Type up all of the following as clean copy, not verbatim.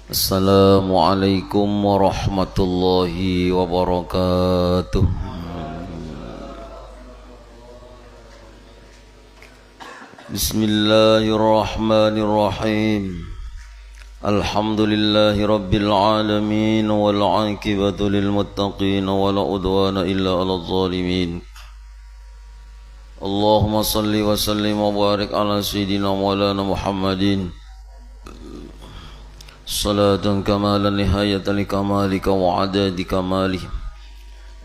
Assalamualaikum warahmatullahi wabarakatuh. Bismillahirrahmanirrahim. Alhamdulillahi rabbil alamin wal aqibatu lil muttaqin wala udwana illa 'alal zalimin. Allahumma salli wa sallim wa barik ala sayyidina maulana Muhammadin salatan kamalan nihayatan likamalika wa adadi kamalih.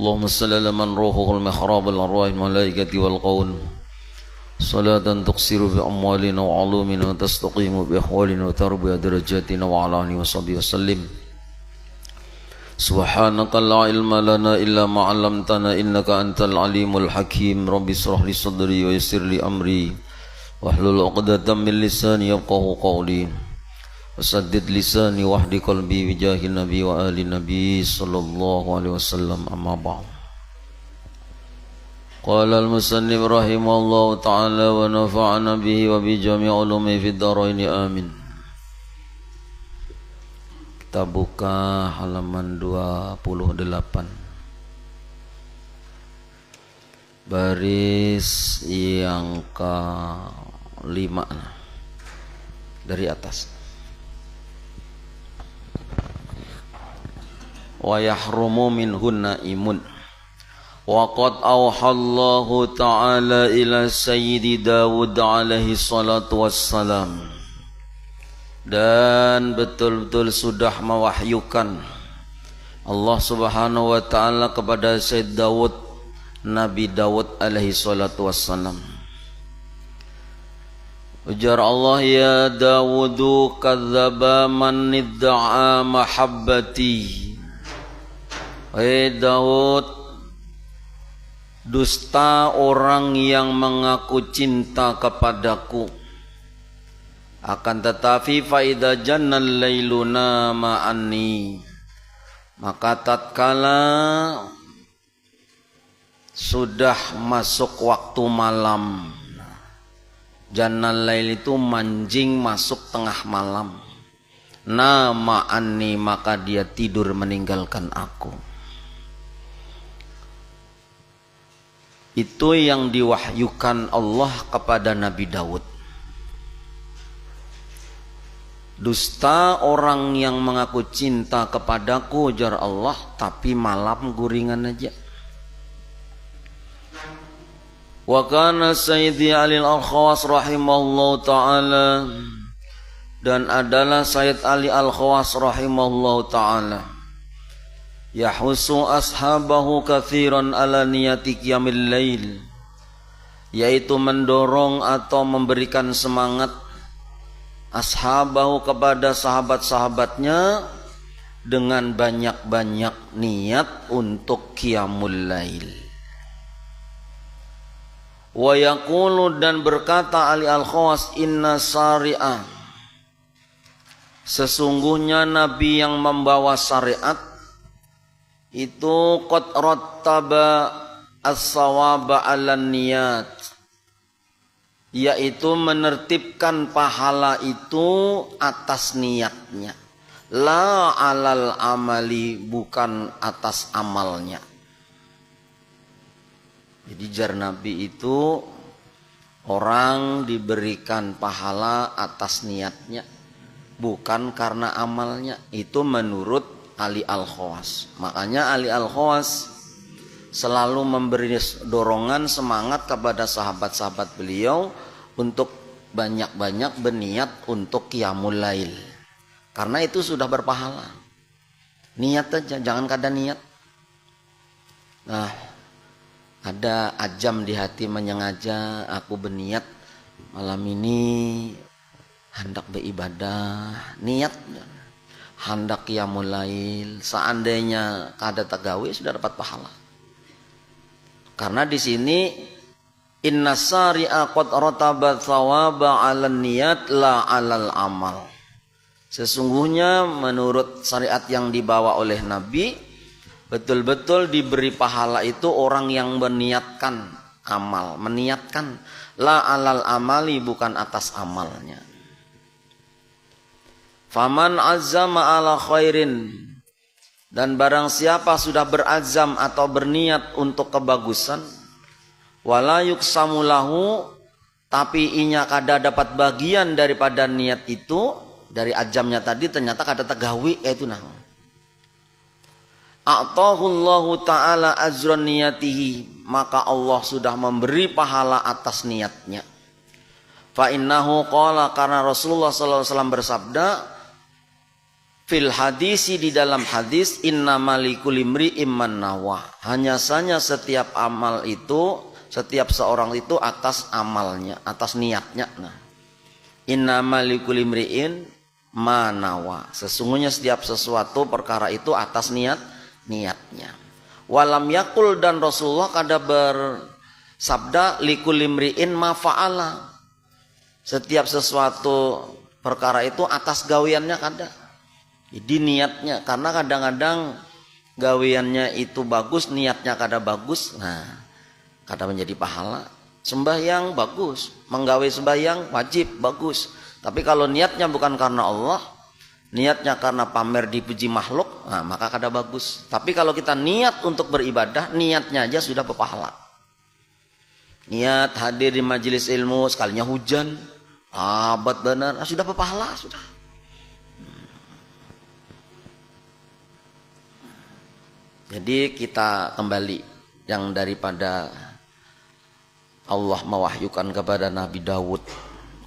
Allahumma salli ala man ruhuhul mihrab al arwahil malaikati wal qaun salatan tuqsiru bi amwalina wa alumina wa tastaqimu bi ahwalina wa tarbiya darajatina wa ala alihi wa sahbihi wa sallim. Subhanaka la ilma lana illa ma 'allamtana innaka antal alimul hakim. Rabbi shrah li sadri wa yassir li amri wahlul 'uqdatam min lisani yafqahu qawli. Wasaddid lisani wahdi qalbi wijahi nabi wa ali nabi sallallahu alaihi wasallam. Amma ba'd. Qala al-musannif rahimahullahu ta'ala wa nafa'ana bihi wa bi jami' ulumi fid dharain amin. Kita buka halaman 28 baris yang ke-5 dari atas. Wa yahrumu minhunna imun wa qad awhallahu ta'ala ila sayyidi Dawud alaihi salatu wassalam, dan betul-betul sudah mewahyukan Allah subhanahu wa ta'ala kepada Sayyid Dawud, Nabi Dawud alaihi salatu wassalam. Ujar Allah, ya Dawudu kadzdzaba man idda'a mahabbati. Hei Daud, dusta orang yang mengaku cinta kepadaku. Akan tetapi faida jannal lailuna ma'anni, maka tatkala sudah masuk waktu malam, jannal lail itu manjing masuk tengah malam, nama anni, maka dia tidur meninggalkan aku. Itu yang diwahyukan Allah kepada Nabi Daud. Dusta orang yang mengaku cinta kepadaku, ujar Allah, tapi malam guringan aja. Wa kana Sayyidi Ali Al-Khawas rahimahullahu ta'ala, dan adalah Sayyid Ali Al-Khawas rahimahullahu ta'ala, yahusu ashabahu kathiran ala niyati qiyamil lail, yaitu mendorong atau memberikan semangat ashabahu kepada sahabat-sahabatnya dengan banyak-banyak niat untuk qiyamul lail. Wa yaqulu, dan berkata Ali Al-Khawas, inna syari'ah, sesungguhnya Nabi yang membawa syariat itu qad rattaba as-sawaba 'alan niyat, yaitu menertibkan pahala itu atas niatnya, la 'alal amali, bukan atas amalnya. Jadi jar Nabi itu orang diberikan pahala atas niatnya, bukan karena amalnya. Itu menurut Ali Al-Khawas. Makanya Ali Al-Khawas selalu memberi dorongan semangat kepada sahabat-sahabat beliau untuk banyak-banyak berniat untuk qiyamul lail, karena itu sudah berpahala. Niat aja, jangan kada niat. Nah, ada ajam di hati menyengaja, aku berniat malam ini hendak beribadah, niat hendak qiyamul lail, seandainya kada tagawe sudah dapat pahala. Karena di sini inna syari'a qad rataba thawaba 'alan niyat la 'alal amal. Sesungguhnya menurut syariat yang dibawa oleh Nabi, betul-betul diberi pahala itu orang yang meniatkan amal, meniatkan, la 'alal amali, bukan atas amalnya. Faman azama ala khairin, dan barang siapa sudah berazam atau berniat untuk kebagusan, wala yuksamu lahu, tapi inya kada dapat bagian daripada niat itu, dari azamnya tadi ternyata kada tegawi, itu nah. A'tahullahu ta'ala ajran niyatihi, maka Allah sudah memberi pahala atas niatnya. Fa innahu qala, karena Rasulullah sallallahu alaihi wasallam bersabda fil hadisi, di dalam hadis, innamal likulli imri'in man nawa, hanya saja setiap amal itu, setiap seorang itu atas amalnya, atas niatnya. Nah, innamal likulli imri'in man nawa, sesungguhnya setiap sesuatu perkara itu atas niatnya. Walam yakul, dan Rasulullah kada bersabda likulli imri'in ma fa'ala, setiap sesuatu perkara itu atas gawiannya kada. Jadi niatnya, karena kadang-kadang gawiannya itu bagus, niatnya kada bagus, nah kada menjadi pahala. Sembahyang bagus, menggawe sembahyang wajib bagus, tapi kalau niatnya bukan karena Allah, niatnya karena pamer dipuji makhluk, nah maka kada bagus. Tapi kalau kita niat untuk beribadah, niatnya aja sudah berpahala. Niat hadir di majelis ilmu, sekalinya hujan, abad benar, sudah berpahala sudah. Jadi kita kembali yang daripada Allah mewahyukan kepada Nabi Dawud,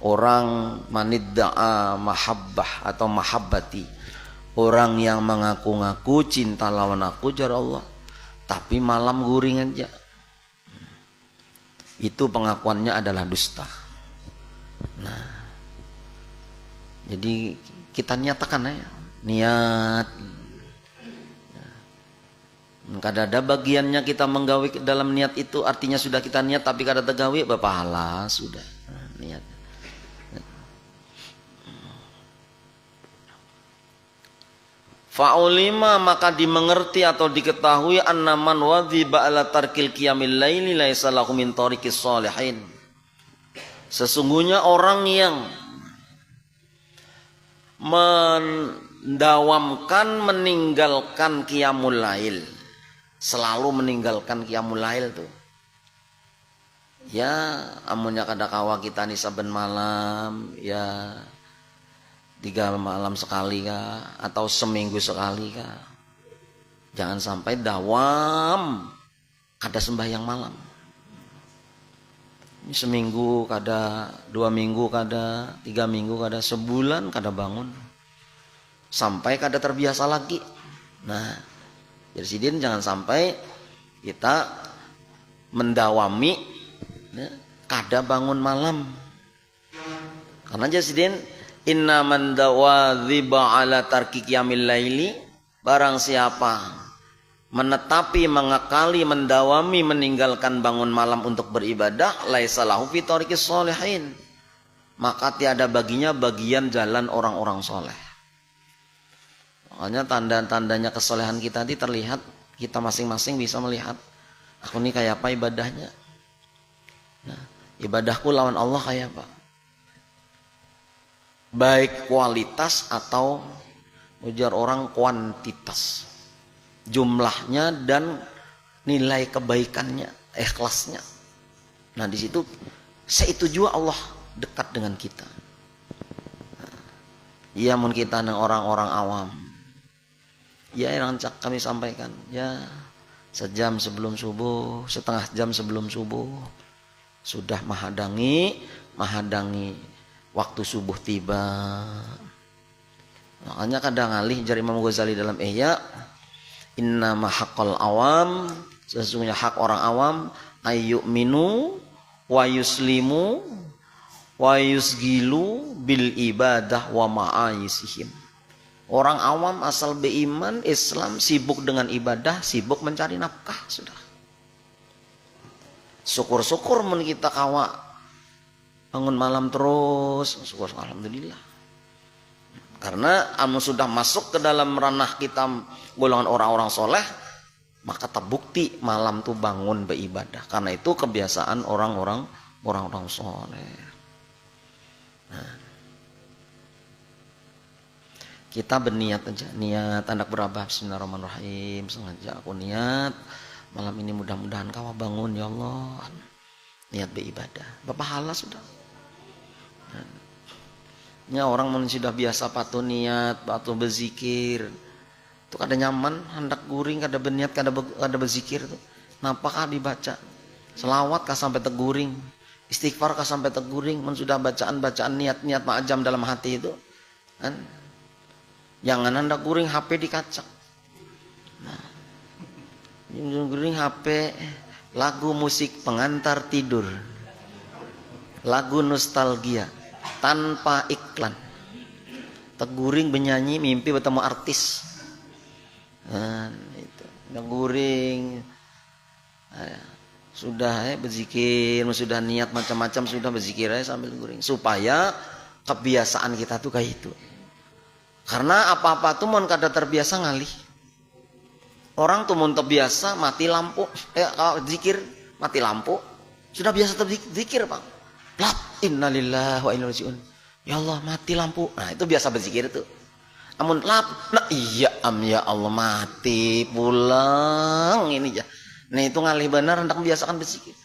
orang manidda'a mahabbah atau mahabbati, orang yang mengaku-ngaku cinta lawan aku jar Allah, tapi malam guring aja, itu pengakuannya adalah dusta. Nah, jadi kita nyatakan ya, niat. Kada ada bagiannya kita menggawi dalam niat itu, artinya sudah kita niat tapi kada tergawi, berpahala sudah. Niat. Fa'ulima, maka dimengerti atau diketahui, annaman wadhiba ala tarkil qiyamil laili laisa lahu min tariqis sholihin, sesungguhnya orang yang mendawamkan meninggalkan qiyamul lail, selalu meninggalkan qiyamul lail tuh, ya amunnya kada kawa kita nih saben malam ya 3 malam sekali kah, atau seminggu sekali kah, jangan sampai dawam kada sembahyang malam. Ini seminggu kada, 2 minggu kada, 3 minggu kada, sebulan kada bangun, sampai kada terbiasa lagi. Nah, jadi sidin jangan sampai kita mendawami ya, kada bangun malam. Karena jasidin inna man dawadhiba ala tarki qiyamil laili, barang siapa menetapi, mengakali, mendawami meninggalkan bangun malam untuk beribadah, laisa lahu fi tariqis sholihin, maka tiada baginya bagian jalan orang-orang soleh. Makanya tanda-tandanya kesolehan kita ini terlihat, kita masing-masing bisa melihat, aku ini kayak apa ibadahnya. Nah, ibadahku lawan Allah kayak apa, baik kualitas atau ujar orang kuantitas, jumlahnya dan nilai kebaikannya, ikhlasnya. Nah di situ seitu juga Allah dekat dengan kita. Ya mun kita dengan orang-orang awam, ya yang kami sampaikan, ya sejam sebelum subuh, setengah jam sebelum subuh sudah menghadangi waktu subuh tiba. Makanya kadang alih jari Imam Ghazali dalam Ihya, inna mahaqqal awam, sesungguhnya hak orang awam, ayyuminu wa yuslimu wa yusgilu bil ibadah wa ma'ayisihim. Orang awam asal beriman Islam, sibuk dengan ibadah, sibuk mencari nafkah sudah. Syukur-syukur mun kita kawa bangun malam terus, syukur alhamdulillah. Karena amun sudah masuk ke dalam ranah kita golongan orang-orang soleh, maka terbukti malam tuh bangun beribadah. Karena itu kebiasaan orang-orang soleh. Nah. Kita berniat aja, niat anak berabah, bismillahirrahmanirrahim, sengaja aku niat malam ini mudah-mudahan kau bangun ya Allah, niat beribadah, berpahala sudah. Ya orang sudah biasa patuh niat, patuh berzikir, itu kada nyaman, hendak guring, kada berniat, kada berzikir tuh, napakah dibaca, selawat kah sampai teguring, istighfar kah sampai teguring, sudah bacaan niat ma'ajam dalam hati itu, kan? Jangan hendak guring HP dikacak. Nah, guring HP, lagu musik pengantar tidur, lagu nostalgia tanpa iklan. Teguring benyanyi mimpi bertemu artis. Nah, itu. Guring. Sudah berzikir, sudah niat macam-macam, sudah berzikir sambil guring supaya kebiasaan kita tuh kayak itu. Karena apa-apa tuh mau kada terbiasa ngalih. Orang tuh mau terbiasa mati lampu, zikir mati lampu, sudah biasa terzikir Pak. Lat innalillahi wa inna ilaihi raji'un. Ya Allah mati lampu. Nah itu biasa berzikir tuh. Amun lap, nah iya ya Allah mati pulang ini ya. Nah itu ngalih benar hendak biasakan berzikir.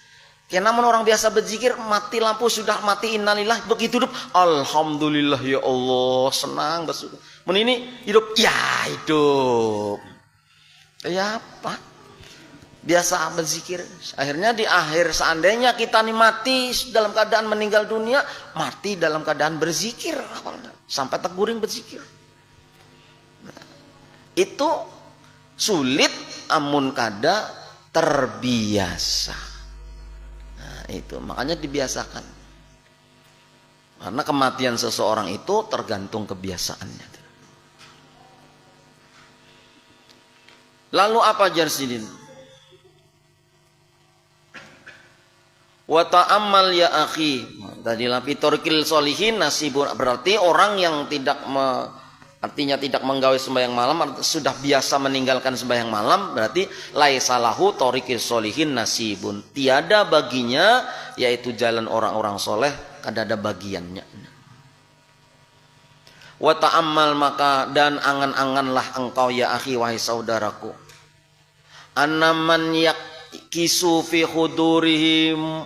Karena namun orang biasa berzikir mati lampu sudah mati innalillah begitu hidup alhamdulillah ya Allah senang bersyukur. Men ini hidup ya hidup. Ya apa? Biasa berzikir. Akhirnya di akhir seandainya kita nih mati dalam keadaan meninggal dunia, mati dalam keadaan berzikir sampai teguring berzikir. Nah, itu sulit amun kada terbiasa. Itu makanya dibiasakan, karena kematian seseorang itu tergantung kebiasaannya. Lalu apa jarsidin? Wa ta'ammal ya akhi. Tadi lapi torkil solihin nasibun, berarti orang yang artinya tidak menggawe sembahyang malam, sudah biasa meninggalkan sembahyang malam, berarti laisalahu torikil solihin nasibun, tiada baginya yaitu jalan orang-orang soleh, kada ada bagiannya. Wa ta'ammal maka dan angan-anganlah engkau ya akhi wahai saudaraku, annaman yakisu fi khudurihim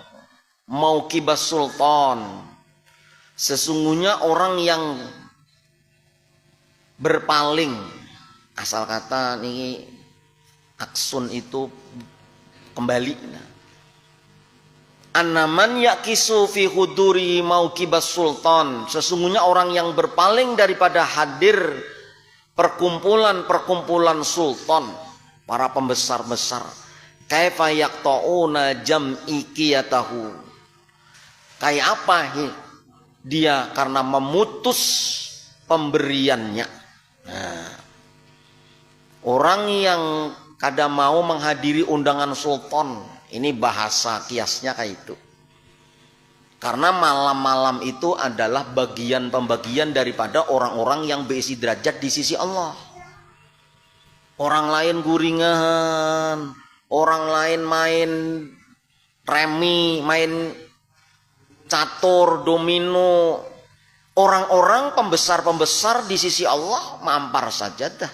mauqibas sultan, sesungguhnya orang yang berpaling, asal kata ini aksun itu kembali. Annaman yakisu fi huduri mauqibas sultan, sesungguhnya orang yang berpaling daripada hadir perkumpulan sultan, para pembesar-besar, kaifa yaqtauna jam'i qiyatahu, kayak apa dia karena memutus pemberiannya. Nah, orang yang kada mau menghadiri undangan sultan, ini bahasa kiasnya kayak itu. Karena malam-malam itu adalah pembagian daripada orang-orang yang berisi derajat di sisi Allah. Orang lain guringan, orang lain main remi, main catur, domino. Orang-orang pembesar-pembesar di sisi Allah mampar sajadah,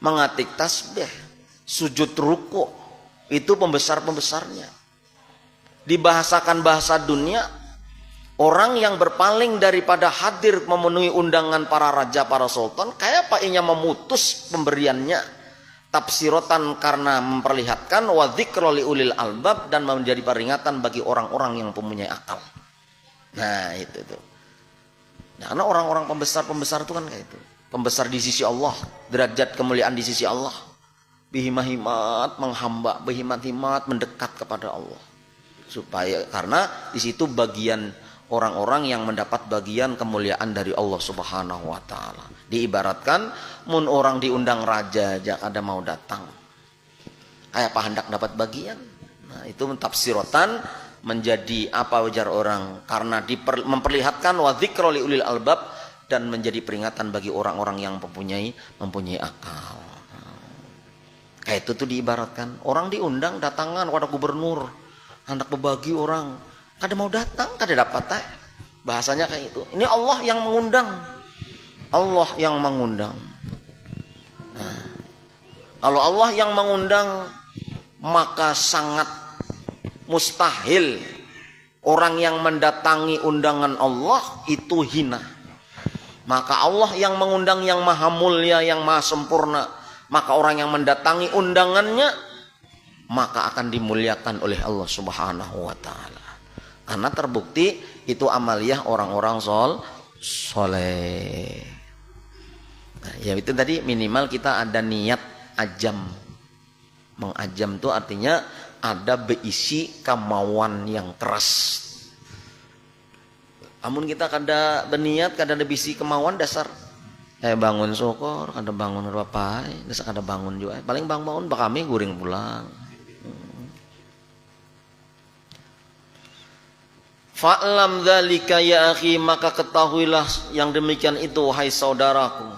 mengatik tasbih, sujud ruku, itu pembesar-pembesarnya. Dibahasakan bahasa dunia, orang yang berpaling daripada hadir memenuhi undangan para raja, para sultan, kayak apa inya memutus pemberiannya, tafsirotan karena memperlihatkan, wa dzikra li ulil albab, dan menjadi peringatan bagi orang-orang yang mempunyai akal. Nah itu tuh. Nah, karena orang-orang pembesar itu kan kayak itu, pembesar di sisi Allah, derajat kemuliaan di sisi Allah, bihimahimat menghamba, bihimat mendekat kepada Allah, supaya karena di situ bagian orang-orang yang mendapat bagian kemuliaan dari Allah Subhanahu Wa Taala. Diibaratkan, mun orang diundang raja aja ada mau datang, kayak apa hendak dapat bagian. Nah itu tafsirotan menjadi apa wajar orang, karena memperlihatkan wa dzikra li ulil albab, dan menjadi peringatan bagi orang-orang yang mempunyai akal. Kayak itu tuh diibaratkan orang diundang datangan kepada gubernur, hendak berbagi orang, kada mau datang, kada dapat bahasanya kayak itu. Ini Allah yang mengundang, Allah yang mengundang. Nah, kalau Allah yang mengundang, maka sangat mustahil orang yang mendatangi undangan Allah itu hina. Maka Allah yang mengundang yang maha mulia, yang maha sempurna, maka orang yang mendatangi undangannya maka akan dimuliakan oleh Allah Subhanahu wa taala. Karena terbukti itu amaliyah orang-orang soleh. Nah, ya itu tadi minimal kita ada niat ajam. Mengajam itu artinya ada beisi kemauan yang keras. Amun kita kada berniat, kada ada bisi kemauan dasar bangun syukur, kada bangun apa, dasar kada bangun juga. Paling bangun kami guring pulang. Fa'lam dzalika ya akhi, maka ketahuilah yang demikian itu wahai saudaraku.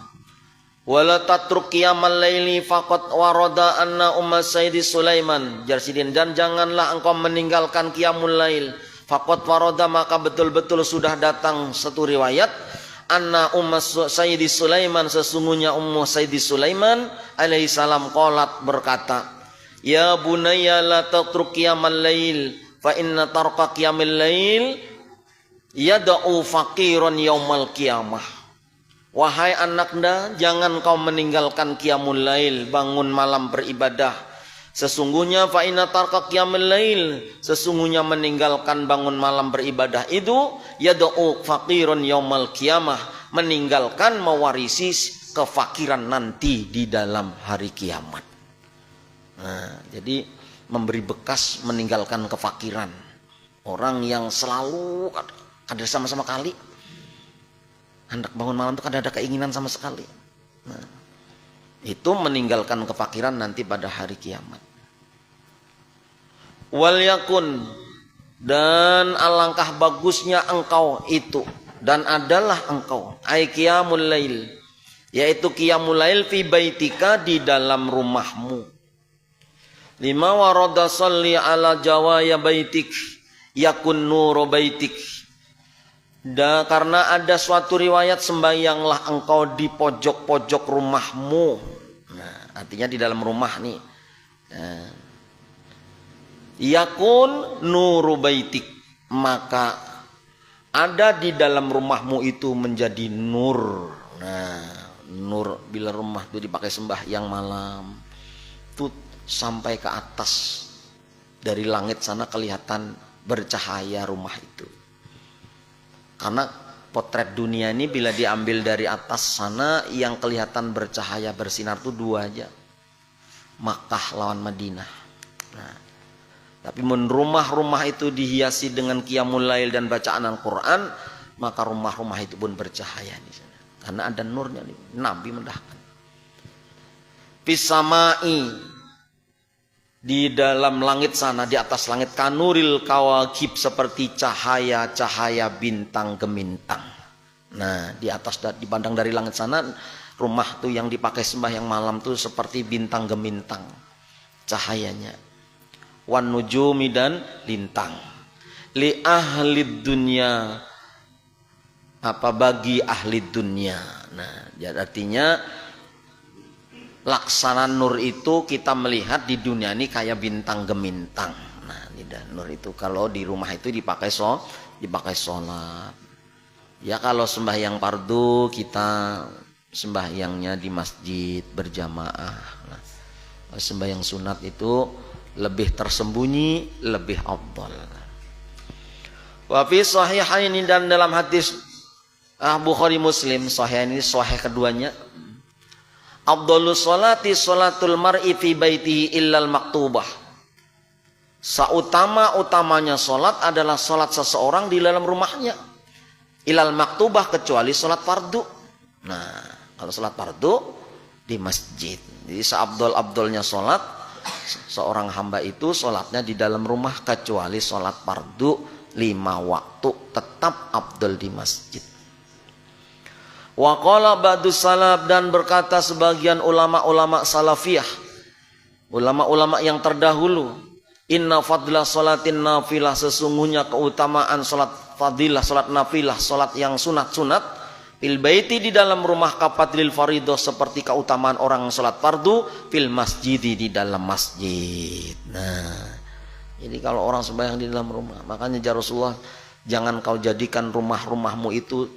Wala tatruk qiyamal laili faqad warada anna Sayyidi Sulaiman Jarsidin, dan janganlah engkau meninggalkan qiyamul lail. Faqad warada, maka betul-betul sudah datang satu riwayat, anna Sayyidi Sulaiman, sesungguhnya Sayyidi Sulaiman alaihi salam qalat, berkata, ya bunayya la tatruk qiyamal lail fa inna tarqa qiyamil lail yad'u faqiran yaumal qiyamah. Wahai anaknya, jangan kau meninggalkan qiyamul lail, bangun malam beribadah. Sesungguhnya fa inna tarqa qiyamul lail, sesungguhnya meninggalkan bangun malam beribadah itu yad'u faqiran yaumal qiyamah, meninggalkan mewarisi kefakiran nanti di dalam hari kiamat. Nah, jadi memberi bekas meninggalkan kefakiran. Orang yang selalu kada sama-sama kali hendak bangun malam itu kada ada keinginan sama sekali. Nah, itu meninggalkan kefakiran nanti pada hari kiamat. Wal yakun, dan alangkah bagusnya engkau itu, dan adalah engkau ay qiyamul lail, yaitu qiyamul lail fi baitika, di dalam rumahmu. Lima warada salli ala jawaya baitik yakun nuru baitik. Karena ada suatu riwayat, sembahyanglah engkau di pojok-pojok rumahmu. Nah, artinya di dalam rumah nih. Nah, yakun nuru baitik, maka ada di dalam rumahmu itu menjadi nur. Nah, nur bila rumah itu dipakai sembahyang malam, itu sampai ke atas, dari langit sana kelihatan bercahaya rumah itu. Karena potret dunia ini bila diambil dari atas sana, yang kelihatan bercahaya bersinar itu dua aja, Makkah lawan Madinah. Nah, tapi rumah-rumah itu dihiasi dengan qiyamul lail dan bacaan Al-Quran, maka rumah-rumah itu pun bercahaya di sana. Karena ada nurnya nih, Nabi mendahkan. Pisamai, di dalam langit sana, di atas langit, kanuril kawakib, seperti cahaya-cahaya bintang gemintang. Nah, di atas, dipandang dari langit sana, rumah tuh yang dipakai sembahyang malam tuh seperti bintang gemintang cahayanya. Wan nujumi, dan lintang. Li ahli dunya, bagi ahli dunya. Nah, jadi artinya laksana nur itu kita melihat di dunia ini kayak bintang gemintang. Nah, nur itu kalau di rumah itu dipakai sholat. Ya kalau sembahyang fardu kita sembahyangnya di masjid berjamaah. Nah, sembahyang sunat itu lebih tersembunyi, lebih afdal. Wa fi sahihaini, dan dalam hadis Bukhari Muslim, sahih ini sahih keduanya, afdhalus sholati sholatul mar'i fi baitihi illal maktubah. Seutama-utamanya sholat adalah sholat seseorang di dalam rumahnya. Ilal maktubah, kecuali sholat fardu. Nah, kalau sholat fardu di masjid. Jadi seabdol-abdolnya sholat seorang hamba itu sholatnya di dalam rumah, kecuali sholat fardu 5 waktu tetap abdol di masjid. Wa qala ba'dus salaf, dan berkata sebagian ulama-ulama salafiyah, ulama-ulama yang terdahulu, inna fadla sholatin nafilah, sesungguhnya keutamaan sholat fadilah, sholat nafilah, sholat yang sunat-sunat, Fil baiti di dalam rumah kafatlil faridoh seperti keutamaan orang sholat fardu fil masjidi di dalam masjid. Nah, jadi kalau orang sembahyang di dalam rumah, makanya ya Rasulullah, jangan kau jadikan rumah-rumahmu itu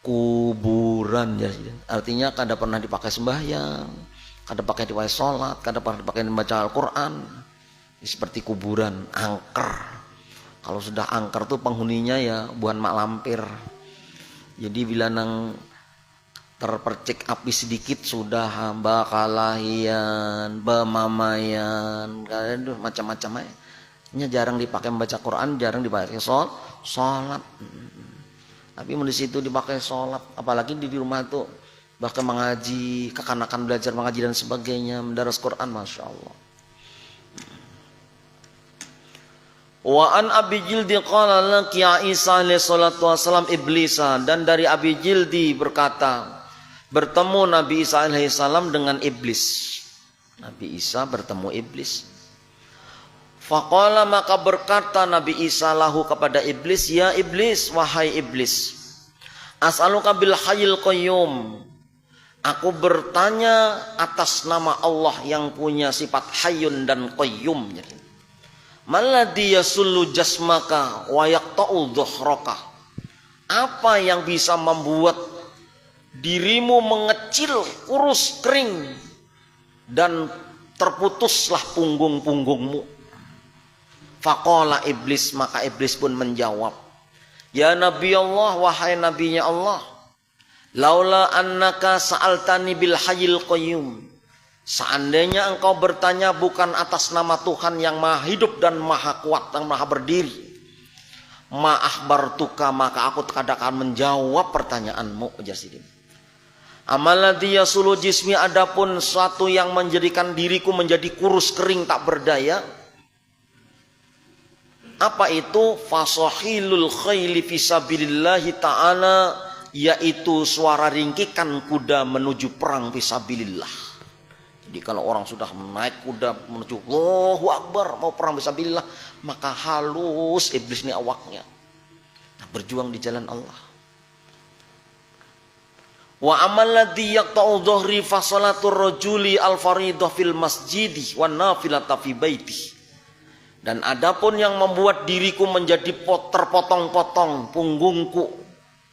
kuburan ya. Artinya kada pernah dipakai sembahyang, kada pakai dipakai sholat, kada pernah dipakai membaca Al-Quran. Seperti kuburan, angker. Kalau sudah angker tuh penghuninya ya bukan mak lampir. Jadi bila nang terpercik api sedikit sudah hamba kalahian, bemamayan, kalian macam-macam aja. Ini jarang dipakai membaca Quran, jarang dipakai sholat. Tapi di situ dipakai sholat, apalagi di rumah itu bahkan mengaji, kekanakan belajar mengaji dan sebagainya, mendaras Quran, masya Allah. Wa an Abi Jildi qala laki Isa alaihi salatu wasalam iblisa, dan dari Abi Jildi berkata bertemu Nabi Isa alaihi salam dengan iblis. Nabi Isa bertemu iblis. Faqala, maka berkata Nabi Isa lahu kepada iblis, ya iblis, wahai iblis, as'aluka bil hayyil qayyum, aku bertanya atas nama Allah yang punya sifat hayyun dan qayyum. Maladhi yasullu jasmaka wa yaqta'u dhuhraka, apa yang bisa membuat dirimu mengecil, kurus, kering, dan terputuslah punggung-punggungmu. Faqala iblis, maka iblis pun menjawab, ya Nabi Allah, wahai nabinya Allah, laula annaka sa'altani bil hayyil qayyum, seandainya engkau bertanya bukan atas nama Tuhan yang maha hidup dan maha kuat dan maha berdiri, ma akhbartuka, maka aku tidak akan menjawab pertanyaanmu. Jasidin. Amaladhi yasulu jismi, adapun suatu yang menjadikan diriku menjadi kurus kering tak berdaya, apa itu? Fasahilul khayli fisabilillahi ta'ala, yaitu suara ringkikan kuda menuju perang fisabilillah. Jadi kalau orang sudah naik kuda menuju Allahu Akbar, mau perang fisabilillah, maka halus iblis ini awaknya, berjuang di jalan Allah. Wa amal ladzi yaqta'u dhuhri fa salatur rajuli al faridah fil masjidi wan nafilata fi baiti. Dan adapun yang membuat diriku menjadi terpotong-potong punggungku,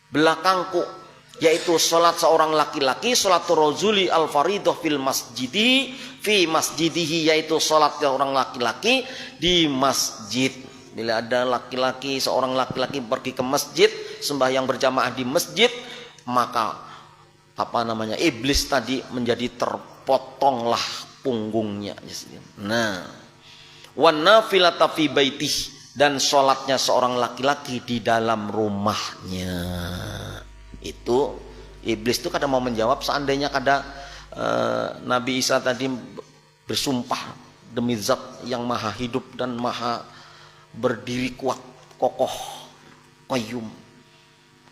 belakangku, yaitu salat seorang laki-laki, salatur rajuli al faridah fil masjidi fi masjidihi, yaitu salat seorang laki-laki di masjid. Bila ada laki-laki, seorang laki-laki pergi ke masjid, sembahyang berjamaah di masjid, maka iblis tadi menjadi terpotonglah punggungnya. Nah, wan nafilata fi baitih, dan sholatnya seorang laki-laki di dalam rumahnya. Itu iblis itu kadang mau menjawab, seandainya kada Nabi Isa tadi bersumpah demi zat yang maha hidup dan maha berdiri kuat, kokoh, qayyum.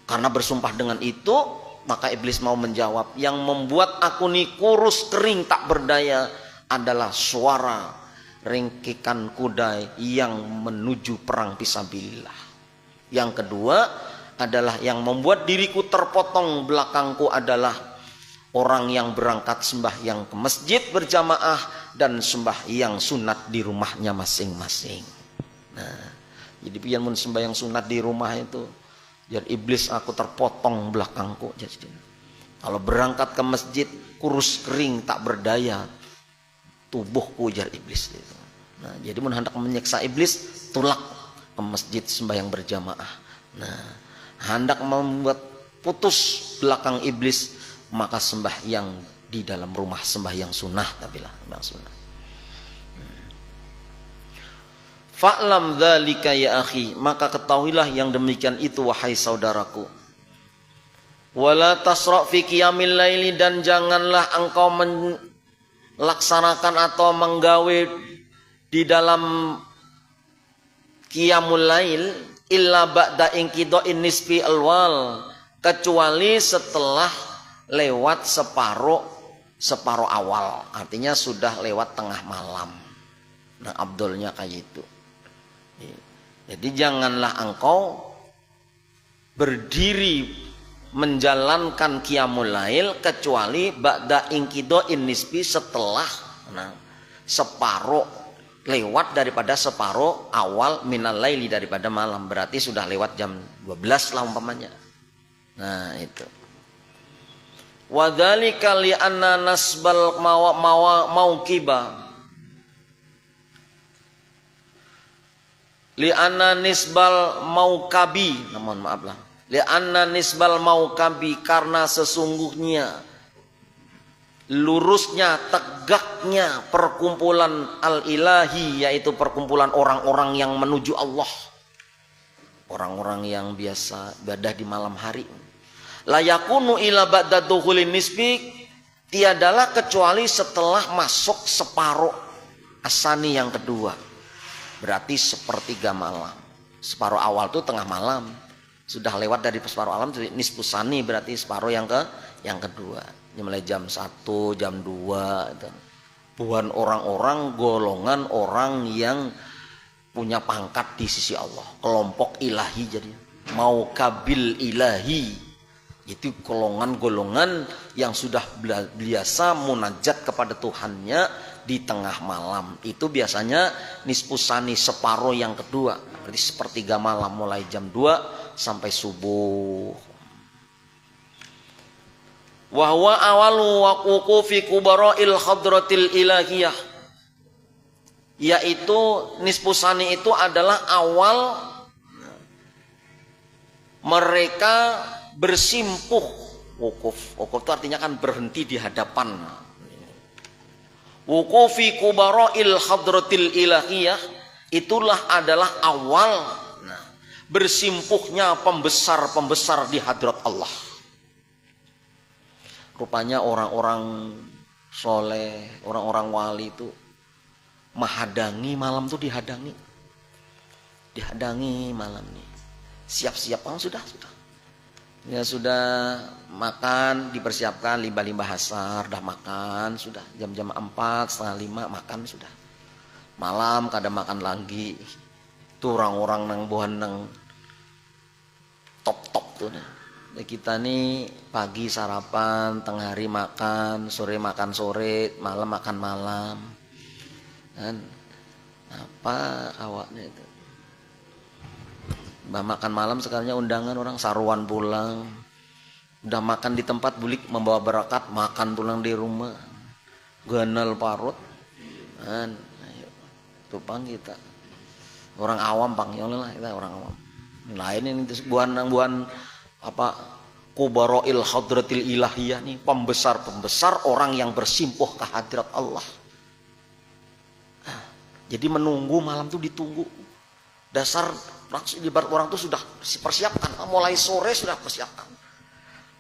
Karena bersumpah dengan itu, maka iblis mau menjawab, yang membuat aku nih kurus kering tak berdaya adalah suara ringkikan kuda yang menuju perang fisabilillah. Yang kedua adalah yang membuat diriku terpotong belakangku adalah orang yang berangkat sembahyang ke masjid berjamaah dan sembahyang sunat di rumahnya masing-masing. Nah, jadi pian mun sembahyang sunat di rumah itu, jadi iblis aku terpotong belakangku. Jadi kalau berangkat ke masjid kurus kering tak berdaya tubuhku, jar iblis itu. Nah, jadi mun hendak menyiksa iblis, tulak ke masjid sembahyang berjamaah. Nah, hendak membuat putus belakang iblis, maka sembahyang di dalam rumah, sembahyang sunnah, tapi lah sunnah. Fa'lam dzalika ya akhi, maka ketahuilah yang demikian itu wahai saudaraku. Wala tasra' fi qiyamil laili, dan janganlah engkau laksanakan atau menggawe di dalam qiyamul lail illa ba'da inqida'in nisfi alwal, kecuali setelah lewat separuh awal, artinya sudah lewat tengah malam. Nah, abdulnya kayak itu. Jadi janganlah engkau berdiri menjalankan qiyamul lail kecuali ba'da inqido'in nisbi, setelah separuh lewat daripada separuh awal minal laili, daripada malam. Berarti sudah lewat jam 12 lah umpamanya. Nah itu. Wadzalika li anna nasbal mauqiba li anna nisbal maukabi, mohon maaf lah, li anna nisbal maukabi, karena sesungguhnya lurusnya, tegaknya perkumpulan al-ilahi, yaitu perkumpulan orang-orang yang menuju Allah, orang-orang yang biasa ibadah di malam hari. La yakunu ila ba'da dukhulin nisbi, tiadalah kecuali setelah masuk separuh asani yang kedua. Berarti sepertiga malam. Separuh awal itu tengah malam. Sudah lewat dari separuh alam nisbus sani, berarti separuh yang kedua. Mulai jam 1, jam 2 itu. Bukan orang-orang golongan orang yang punya pangkat di sisi Allah, kelompok ilahi. Jadi mau kabil ilahi, itu golongan-golongan yang sudah biasa munajat kepada Tuhannya di tengah malam. Itu biasanya nisfusani, separuh yang kedua, berarti sepertiga malam, mulai jam 2 sampai subuh. Wa huwa awalu wuqufi kubara'il hadratil ilahiyah, yaitu nisfusani itu adalah awal mereka bersimpuh. Wukuf itu artinya kan berhenti di hadapan. Wuqufi kubara'il hadratil ilahiyah, itulah adalah awal bersimpuhnya pembesar-pembesar di hadrat Allah. Rupanya orang-orang soleh, orang-orang wali itu menghadangi malam itu, dihadang malam nih. Siap-siap sudah. Ya sudah makan, dipersiapkan limbah-limbah hasar, dah makan, sudah jam-jam 4, setengah 5 makan sudah. Malam kadang makan lagi. Itu orang-orang nang bohan nang top-top tuh. Nah, kita nih pagi sarapan, tengah hari makan, sore makan sore, malam makan malam. Kan apa awaknya itu? Makan malam sekarangnya undangan orang saruan pulang, udah makan di tempat bulik membawa berakat, makan pulang di rumah, ganal parut, kan? Tupang kita orang awam lah, kita orang awam. Lain ini buan apa kubara'il hadratil ilahiyah nih, pembesar orang yang bersimpuh ke hadirat Allah. Jadi menunggu malam tuh ditunggu. Dasar ibarat orang tuh sudah persiapkan, mulai sore sudah persiapkan.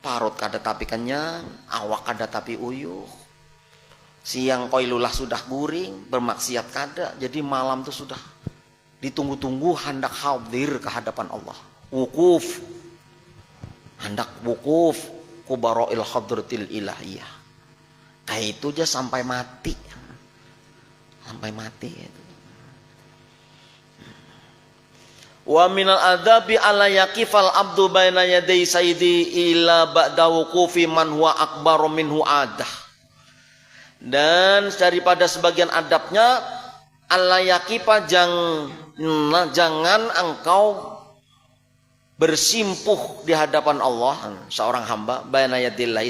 Parut kada tapi kenyang, awak kada tapi uyuh. Siang koilulah sudah guring, bermaksiat kada. Jadi malam tuh sudah ditunggu-tunggu, hendak hadir ke hadapan Allah. Wukuf, hendak wukuf kubara'il hadratil ilahiyah. Kayak itu aja sampai mati. Itu. Wa minal adabi ala yaqifal abdu baina yaday sayyidi ila ba'da wuqufi man huwa akbaru minhu adah. Dan daripada sebagian adabnya ala yaqifa jangan engkau bersimpuh di hadapan Allah, seorang hamba baina yadillahi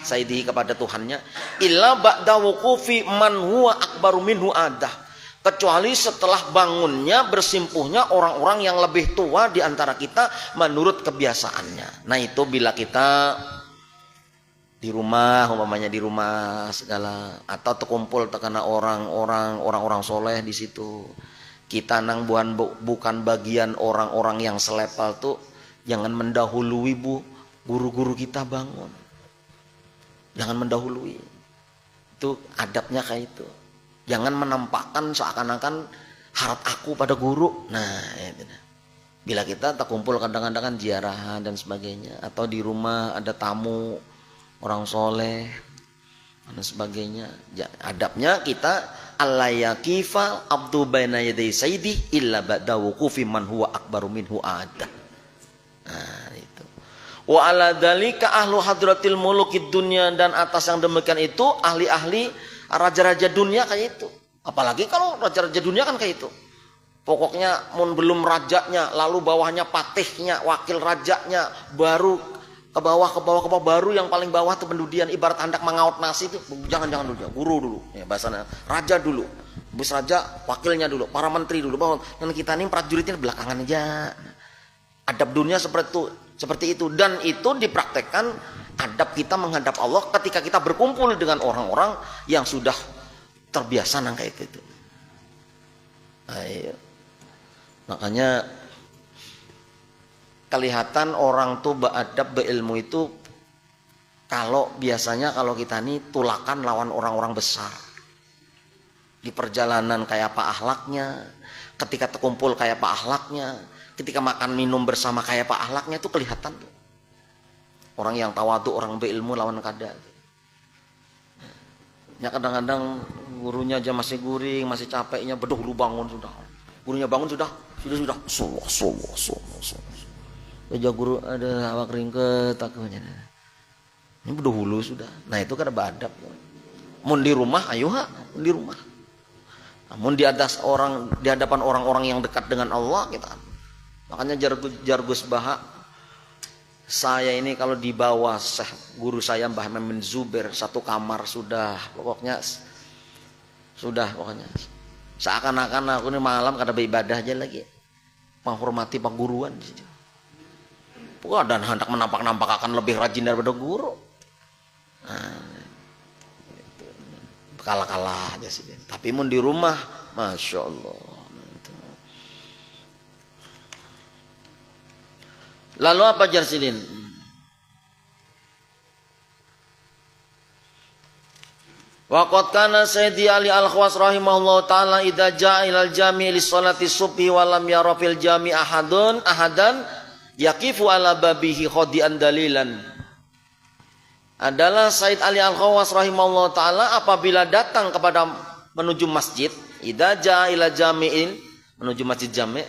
sayyidihi, kepada Tuhannya, illa ba'da wuqufi man huwa akbaru minhu adah, kecuali setelah bangunnya, bersimpuhnya orang-orang yang lebih tua di antara kita menurut kebiasaannya. Nah itu bila kita di rumah, umpamanya di rumah segala, atau terkumpul karena orang-orang soleh di situ, kita nang bukan bagian orang-orang yang selepal tuh, jangan mendahului guru-guru kita bangun, jangan mendahului. Itu adabnya kayak itu. Jangan menampakkan seakan-akan harap aku pada guru. Nah, itu. Bila kita terkumpul kadang-kadang kan ziarahan dan sebagainya, atau di rumah ada tamu orang soleh dan sebagainya, adabnya kita allayakifa abdu baina yaday sayyidi illa ba'da wuqufi man huwa akbaru minhu ada. Nah, itu. Wa ala dzalika ahlu hadratil mulukid dunya, dan atas yang demikian itu ahli-ahli raja-raja dunia kayak itu. Apalagi kalau raja-raja dunia kan kayak itu. Pokoknya mun belum rajanya, lalu bawahnya patihnya, wakil rajanya, baru ke bawah baru yang paling bawah tuh pendudian, ibarat hendak mengaut nasi itu. Jangan dulu, guru dulu. Ya bahasanya raja dulu. Bus raja, wakilnya dulu, para menteri dulu. Bahwa dan kita ini prajuritnya belakangan aja. Adab dunia seperti itu, dan itu dipraktekkan adab kita menghadap Allah ketika kita berkumpul dengan orang-orang yang sudah terbiasa nang kayak gitu. Ayo. Makanya kelihatan orang tuh beradab, berilmu itu kalau biasanya kalau kita nih tulakan lawan orang-orang besar. Di perjalanan kayak apa akhlaknya, ketika terkumpul kayak apa akhlaknya, ketika makan minum bersama kayak apa akhlaknya, itu kelihatan tuh. Orang yang tawadu, orang berilmu lawan kada. Ya kadang-kadang gurunya aja masih guring, masih capeknya, beduh lu bangun sudah. Gurunya bangun sudah. Aja guru ada awak ringket takutnya. Ini beduh hulu sudah. Nah itu kan beradab. Mun di rumah ayo di rumah. Namun di hadapan orang-orang yang dekat dengan Allah kita. Makanya Jargus Baha, saya ini kalau di bawah guru saya Mbah Memin Zubair satu kamar sudah pokoknya seakan-akan aku ini malam kada beribadah aja lagi, menghormati pengguruan di situ. Dan hendak menampak akan lebih rajin daripada guru. Nah, kalah aja sih. Tapi mun di rumah, masya Allah. Lalu apa Jarsidin? Waqad kana Sayyidi Ali Al-Khawas rahimahullah ta'ala idza ja'a ilal jami' li sholati subhi wa lam yara fil jami' ahadan yaqifu ala babihi khadi'an dalilan. Adalah Sayyid Ali Al-Khawas rahimahullah ta'ala apabila datang kepada menuju masjid, idza ja'a ila jami'in, menuju masjid jami'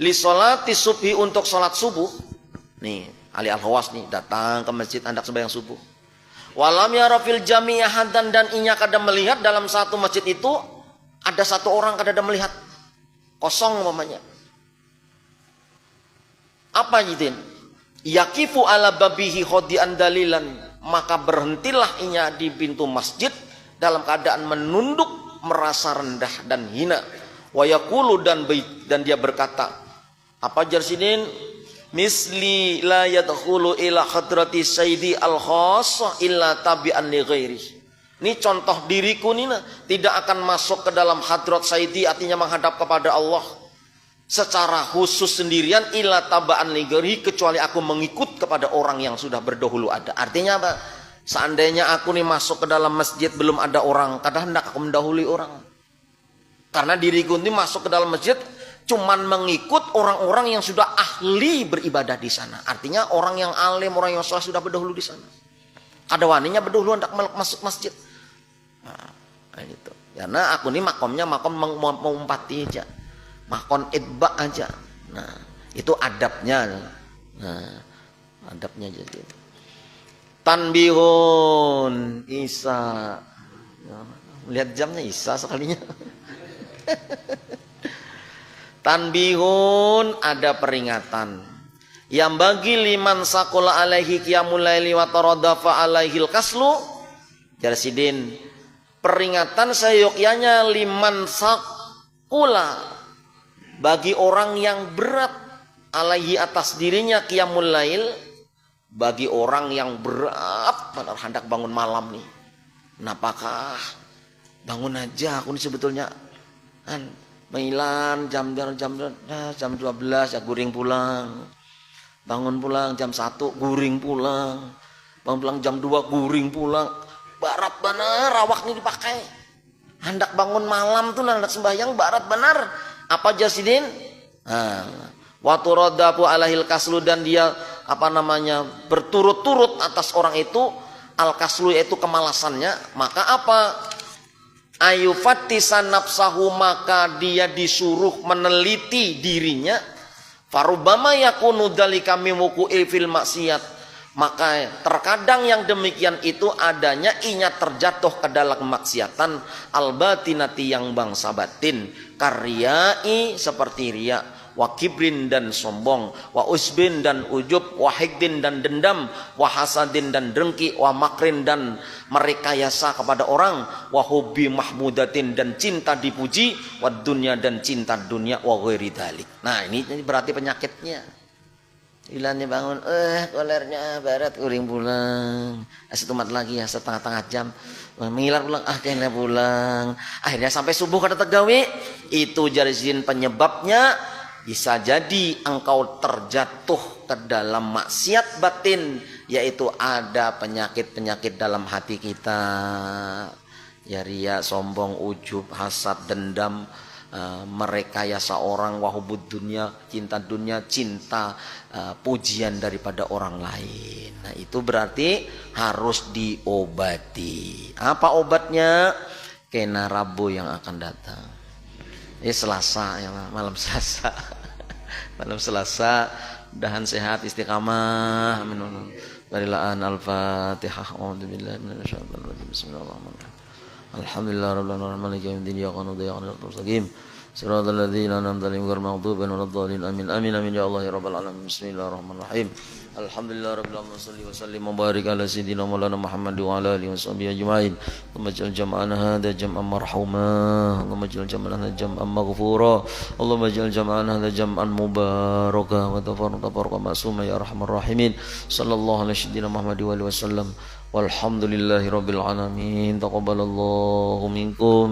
li sholati subhi, untuk salat subuh. Nih Ali Al-Khawas nih datang ke masjid hendak sembahyang subuh. Walam yara fil jami' ahadan, dan inya kada melihat dalam satu masjid itu ada satu orang kada melihat, kosong umpamanya. Apa jidin? Yaqifu ala babihi khadi'an dalilan, maka berhentilah inya di pintu masjid dalam keadaan menunduk, merasa rendah dan hina. Wa yaqulu, dan dia berkata, apa Jarsidin? Misli la yadkhulu ila hadrati sayyidi al-khassa illa tabi'an li ghairi. Ini contoh diriku nih, tidak akan masuk ke dalam hadrat sayyidi, artinya menghadap kepada Allah secara khusus sendirian, illa taba'an li ghairi, kecuali aku mengikut kepada orang yang sudah berdahulu ada. Artinya apa? Seandainya aku nih masuk ke dalam masjid belum ada orang, kadang hendak aku mendahului orang. Karena diriku ini masuk ke dalam masjid cuman mengikut orang-orang yang sudah ahli beribadah di sana. Artinya orang yang alim, orang yang soleh sudah berdahulu di sana. Ada waninya berdahulu hendak masuk masjid. Nah, gitu. Karena aku ini makomnya makom mengumpati aja, makom idba aja. Nah, itu adabnya. Nah, adabnya jadi. Tanbihun Isa. Lihat jamnya Isa sekalinya. Tanbihun, ada peringatan. Yang bagi liman sakola alaihi qiyamul laili wa taradafa alaihil kaslu. Jarsidin, peringatan seyogyanya liman sakola, bagi orang yang berat, alaihi atas dirinya qiyamul lail, bagi orang yang berat benar hendak bangun malam nih. Kenapakah bangun aja aku ini sebetulnya Mailan jam 12 ya guring pulang. Bangun pulang jam 1 guring pulang. Bangun pulang jam 2 guring pulang. Barat benar awak ini dipakai. Hendak bangun malam tuh hendak sembahyang barat benar. Apa Jarsidin? Wa turadafu alahil kaslu, dan dia berturut-turut atas orang itu al kaslu, yaitu kemalasannya. Maka apa? Ayu fatisan nafsahu, maka dia disuruh meneliti dirinya. Farubama yakunu dzalika min wuqu'il fil maksiat, Maka terkadang yang demikian itu adanya inya terjatuh ke dalam kemaksiatan al-batinati yang bangsa batin, karyai seperti riya, wa kibrin dan sombong, wa usbin dan ujub, wa hikdin dan dendam, wa hasadin dan dengki, wa makrin dan merekayasa kepada orang, wa hubbi mahmudatin dan cinta dipuji, wa dunya dan cinta dunia, wa ghairi dzalik. Nah, ini berarti penyakitnya. Ilannya bangun, kolernya barat uring pulang. Setumat lagi ya setengah jam. Mengilar pulang, akhirnya pulang. Akhirnya sampai subuh kada tegawe. Itu jarizin penyebabnya. Bisa jadi engkau terjatuh ke dalam maksiat batin, yaitu ada penyakit-penyakit dalam hati kita. Ya riya, sombong, ujub, hasad, dendam, merekayasa orang, wahubud dunia, cinta pujian daripada orang lain. Nah, itu berarti harus diobati. Apa obatnya? Kena Rabu yang akan datang. Selasa ya, malam Selasa. Malam Selasa, mudahan sehat, istiqamah. Amin. Barilaan Al-Fatihah. A'udzubillahi minasyaitonir rajim. Bismillahirrahmanirrahim. Alhamdulillah rabbil alamin maliki yaumiddin iyyaka na'budu wa iyyaka nasta'in siratal ladzina an'amta alaihim ghairil maghdubi alaihim waladdallin amin amin amin ya Allah ya rabbal alamin. Bismillahirrahmanirrahim. Alhamdulillah rabbil alamin shalli wa sallim wa barik ala sayyidina maulana Muhammad wa ala alihi washabihi ajmain. Allahumma ij'al jam'ana hadha jam'an marhuma, Allahumma ij'al jam'ana hadha jam'an maghfura, Allahumma ij'al jam'ana hadha jam'an mubaraka wa tafarraqan ma'suma ya arhamar rahimin. Sallallahu alaihi sayyidina Muhammad wa alihi wasallam. Walhamdulillahi rabbil alamin. Taqabbalallahu minkum.